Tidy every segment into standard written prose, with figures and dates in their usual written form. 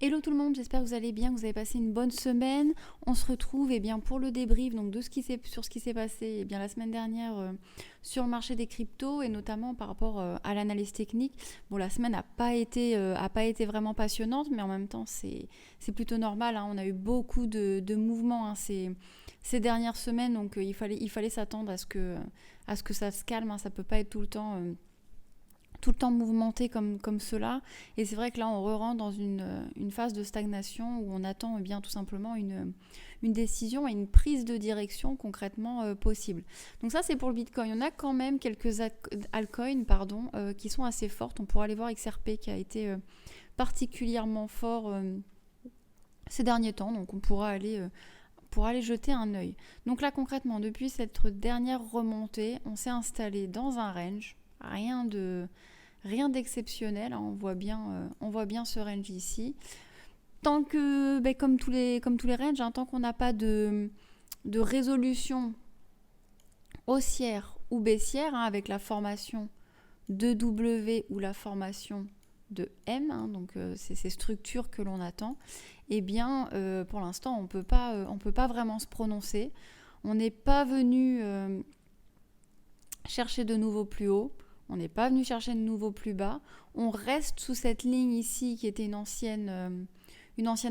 Hello tout le monde, j'espère que vous allez bien, que vous avez passé une bonne semaine. On se retrouve pour le débrief donc, sur ce qui s'est passé la semaine dernière sur le marché des cryptos et notamment par rapport à l'analyse technique. Bon, la semaine a pas été vraiment passionnante, mais en même temps c'est plutôt normal, hein. On a eu beaucoup de mouvements, hein, ces dernières semaines, donc il fallait s'attendre à ce que ça se calme, hein. Ça peut pas être tout le temps mouvementé comme cela. Et c'est vrai que là, on rentre dans une phase de stagnation où on attend tout simplement une décision et une prise de direction concrètement possible. Donc ça, c'est pour le Bitcoin. On a quand même quelques altcoins qui sont assez fortes. On pourra aller voir XRP qui a été particulièrement fort ces derniers temps. Donc on pourra aller jeter un œil. Donc là, concrètement, depuis cette dernière remontée, on s'est installé dans un range. Rien d'exceptionnel, hein. On voit bien ce range ici. Tant que, comme tous les ranges, hein, tant qu'on n'a pas de résolution haussière ou baissière, hein, avec la formation de W ou la formation de M, hein, donc c'est ces structures que l'on attend, pour l'instant on peut pas vraiment se prononcer. On n'est pas venu chercher de nouveau plus haut. On n'est pas venu chercher de nouveau plus bas. On reste sous cette ligne ici qui était une ancienne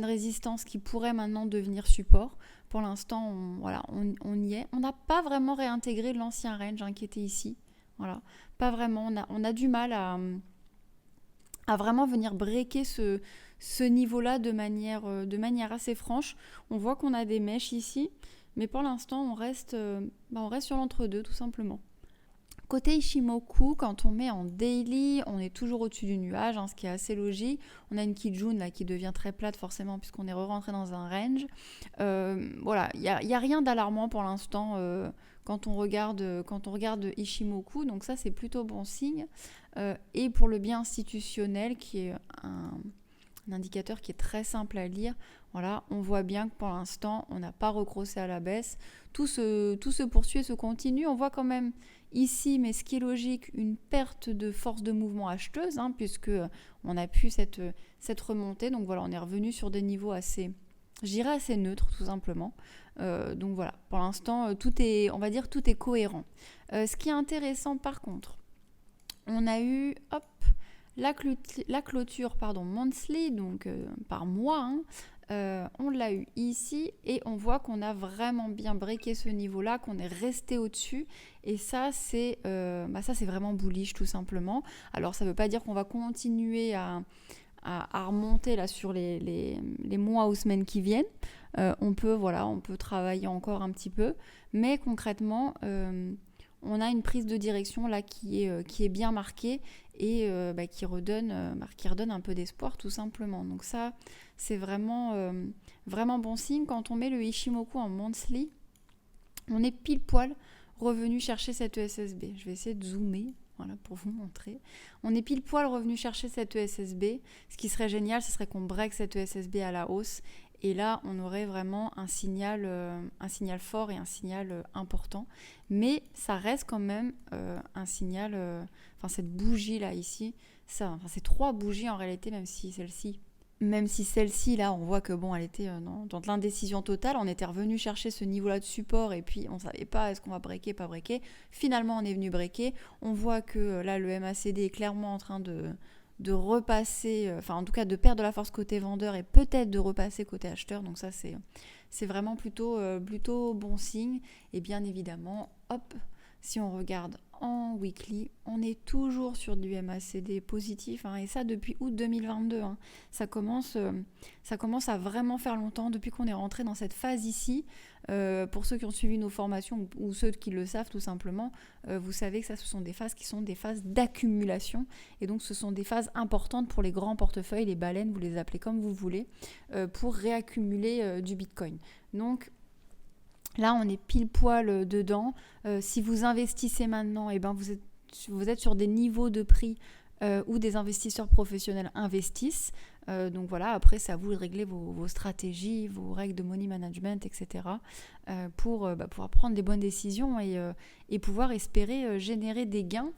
résistance qui pourrait maintenant devenir support. Pour l'instant, on y est. On n'a pas vraiment réintégré l'ancien range, hein, qui était ici. Voilà, pas vraiment. On a du mal à vraiment venir breaker ce niveau-là de manière assez franche. On voit qu'on a des mèches ici, mais pour l'instant, on reste sur l'entre-deux, tout simplement. Côté Ishimoku, quand on met en daily, on est toujours au-dessus du nuage, hein, ce qui est assez logique. On a une Kijun là qui devient très plate forcément puisqu'on est rentré dans un range. Il n'y a rien d'alarmant pour l'instant quand on regarde Ishimoku, donc ça c'est plutôt bon signe. Et pour le bien institutionnel, qui est un indicateur qui est très simple à lire, voilà, on voit bien que pour l'instant on n'a pas recrossé à la baisse. Tout se poursuit et se continue. On voit quand même ici, mais ce qui est logique, une perte de force de mouvement acheteuse, hein, puisque on a pu cette remontée. Donc voilà, on est revenu sur des niveaux assez neutres, tout simplement. Donc voilà, pour l'instant, tout est cohérent. Ce qui est intéressant, par contre, on a eu, la clôture, monthly, donc par mois, hein. On l'a eu ici et on voit qu'on a vraiment bien breaké ce niveau-là, qu'on est resté au-dessus, et ça c'est vraiment bullish tout simplement. Alors ça ne veut pas dire qu'on va continuer à remonter là sur les mois ou semaines qui viennent. On peut travailler encore un petit peu, mais concrètement on a une prise de direction là qui est bien marquée et qui redonne un peu d'espoir tout simplement. Donc ça, c'est vraiment bon signe. Quand on met le Ishimoku en monthly, on est pile poil revenu chercher cette ESSB. Je vais essayer de zoomer, voilà, pour vous montrer. On est pile poil revenu chercher cette ESSB. Ce qui serait génial, ce serait qu'on break cette ESSB à la hausse. Et là, on aurait vraiment un signal fort et un signal important. Mais ça reste quand même un signal... cette bougie-là, ici, c'est 3 bougies en réalité, même si celle-ci, là, on voit que elle était dans de l'indécision totale. On était revenu chercher ce niveau-là de support et puis on ne savait pas est-ce qu'on va breaker, pas breaker. Finalement, on est venu breaker. On voit que là, le MACD est clairement en train de repasser, en tout cas de perdre de la force côté vendeur et peut-être de repasser côté acheteur. Donc ça, c'est vraiment plutôt bon signe. Et bien évidemment, si on regarde en weekly, on est toujours sur du MACD positif, hein, et ça depuis août 2022. Hein. Ça commence à vraiment faire longtemps depuis qu'on est rentré dans cette phase ici. Pour ceux qui ont suivi nos formations ou ceux qui le savent tout simplement, vous savez que ça, ce sont des phases qui sont des phases d'accumulation, et donc ce sont des phases importantes pour les grands portefeuilles, les baleines, vous les appelez comme vous voulez, pour réaccumuler du Bitcoin. Donc là, on est pile poil dedans. Si vous investissez maintenant, vous êtes sur des niveaux de prix où des investisseurs professionnels investissent. Donc voilà, après c'est à vous de régler vos stratégies, vos règles de money management, etc. Pour pouvoir prendre des bonnes décisions et pouvoir espérer générer des gains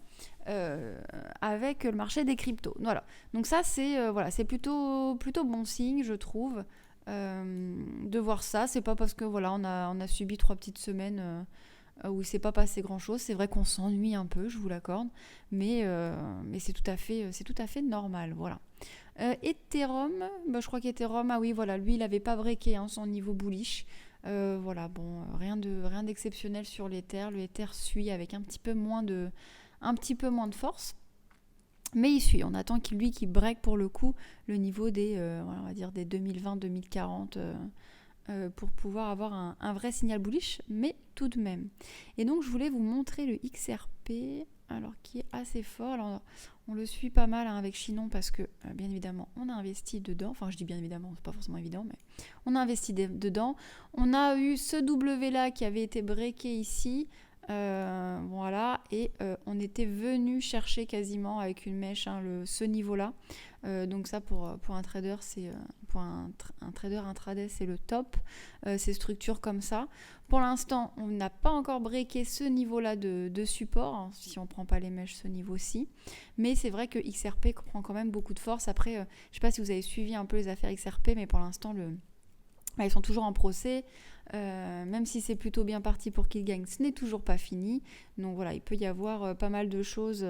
avec le marché des cryptos. Voilà. Donc ça c'est plutôt bon signe, je trouve, de voir ça. C'est pas parce que voilà on a subi 3 petites semaines où il s'est pas passé grand chose. C'est vrai qu'on s'ennuie un peu, je vous l'accorde, mais c'est tout à fait normal. Voilà. Ethereum, je crois qu'Ethereum, ah oui, voilà, lui, il n'avait pas breaké son niveau bullish. Voilà, bon, rien d'exceptionnel sur l'Ether. Le Ether suit avec un petit peu moins de force. Mais il suit. On attend qu'il break pour le coup le niveau des, on va dire des 2020-2040 pour pouvoir avoir un vrai signal bullish, mais tout de même. Et donc, je voulais vous montrer le XRP, alors qui est assez fort. Alors, on le suit pas mal avec Chinon parce que, bien évidemment, on a investi dedans. Enfin, je dis bien évidemment, c'est pas forcément évident, mais on a investi dedans. On a eu ce W là qui avait été breaké ici. Voilà, et on était venu chercher quasiment avec une mèche ce niveau-là. Donc ça pour un trader, c'est pour un trader intraday, c'est le top. Ces structures comme ça. Pour l'instant, on n'a pas encore breaké ce niveau-là de support, si on ne prend pas les mèches, ce niveau-ci. Mais c'est vrai que XRP prend quand même beaucoup de force. Après, je ne sais pas si vous avez suivi un peu les affaires XRP, mais pour l'instant, ils sont toujours en procès. Même si c'est plutôt bien parti pour qu'ils gagnent, ce n'est toujours pas fini. Donc voilà, il peut y avoir pas mal de choses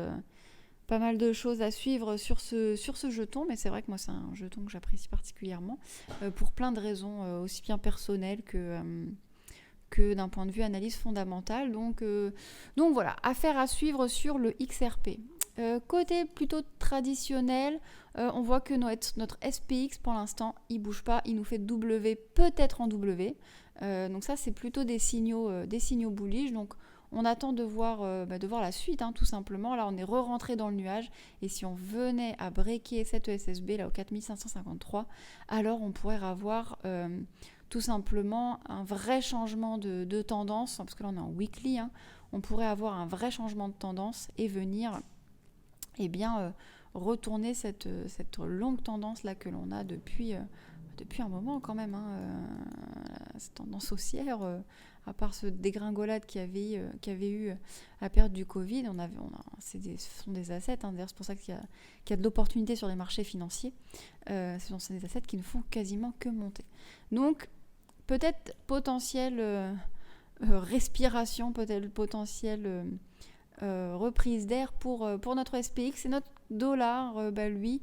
à suivre sur ce jeton, mais c'est vrai que moi c'est un jeton que j'apprécie particulièrement pour plein de raisons, aussi bien personnelles que d'un point de vue analyse fondamentale. Donc voilà, affaire à suivre sur le XRP. Côté plutôt traditionnel, on voit que notre SPX pour l'instant il bouge pas, il nous fait W, peut-être en W. Donc ça c'est plutôt des signaux bullish. Donc on attend de voir la suite, tout simplement. Là on est re-rentré dans le nuage, et si on venait à breaker cette ESSB là au 4553, alors on pourrait avoir tout simplement un vrai changement de tendance, parce que là on est en weekly, on pourrait avoir un vrai changement de tendance et venir retourner cette longue tendance là que l'on a depuis un moment quand même, cette tendance haussière, à part ce dégringolade qu'il y avait eu à la période du Covid, ce sont des assets, d'ailleurs c'est pour ça qu'il y a de l'opportunité sur les marchés financiers, ce sont des assets qui ne font quasiment que monter. Donc peut-être potentielle respiration, peut-être potentielle reprise d'air pour notre SPX, et notre dollar, lui,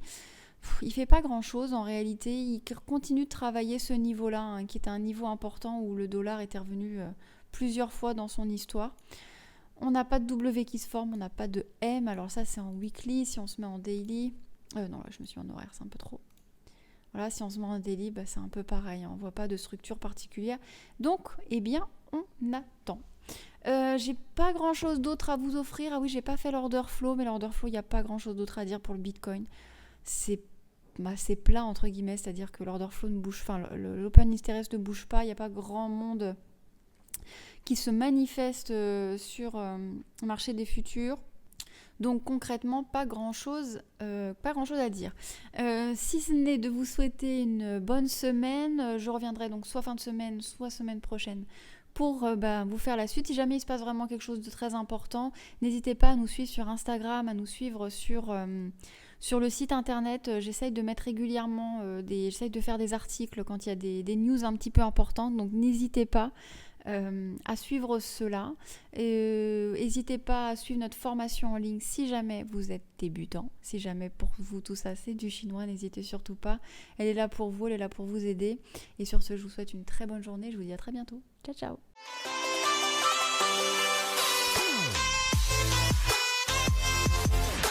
il fait pas grand chose en réalité. Il continue de travailler ce niveau-là, qui est un niveau important où le dollar était revenu plusieurs fois dans son histoire. On n'a pas de W qui se forme, on n'a pas de M. Alors ça c'est en weekly. Si on se met en daily, non là je me suis mis en horaire, c'est un peu trop. Voilà, si on se met en daily, c'est un peu pareil, on voit pas de structure particulière. Donc on attend. J'ai pas grand chose d'autre à vous offrir. Ah oui, j'ai pas fait l'order flow, mais l'order flow, il n'y a pas grand chose d'autre à dire pour le Bitcoin. C'est plat entre guillemets, c'est-à-dire que l'order flow ne bouge pas, l'open interest ne bouge pas, il n'y a pas grand monde qui se manifeste sur le marché des futurs. Donc concrètement, pas grand chose à dire. Si ce n'est de vous souhaiter une bonne semaine, je reviendrai donc soit fin de semaine, soit semaine prochaine pour vous faire la suite. Si jamais il se passe vraiment quelque chose de très important, n'hésitez pas à nous suivre sur Instagram, à nous suivre sur le site internet. J'essaye de mettre régulièrement j'essaye de faire des articles quand il y a des news un petit peu importantes, donc n'hésitez pas à suivre cela. N'hésitez pas à suivre notre formation en ligne si jamais vous êtes débutant, si jamais pour vous tout ça c'est du chinois, n'hésitez surtout pas. Elle est là pour vous, elle est là pour vous aider. Et sur ce, je vous souhaite une très bonne journée, je vous dis à très bientôt. Ciao ciao.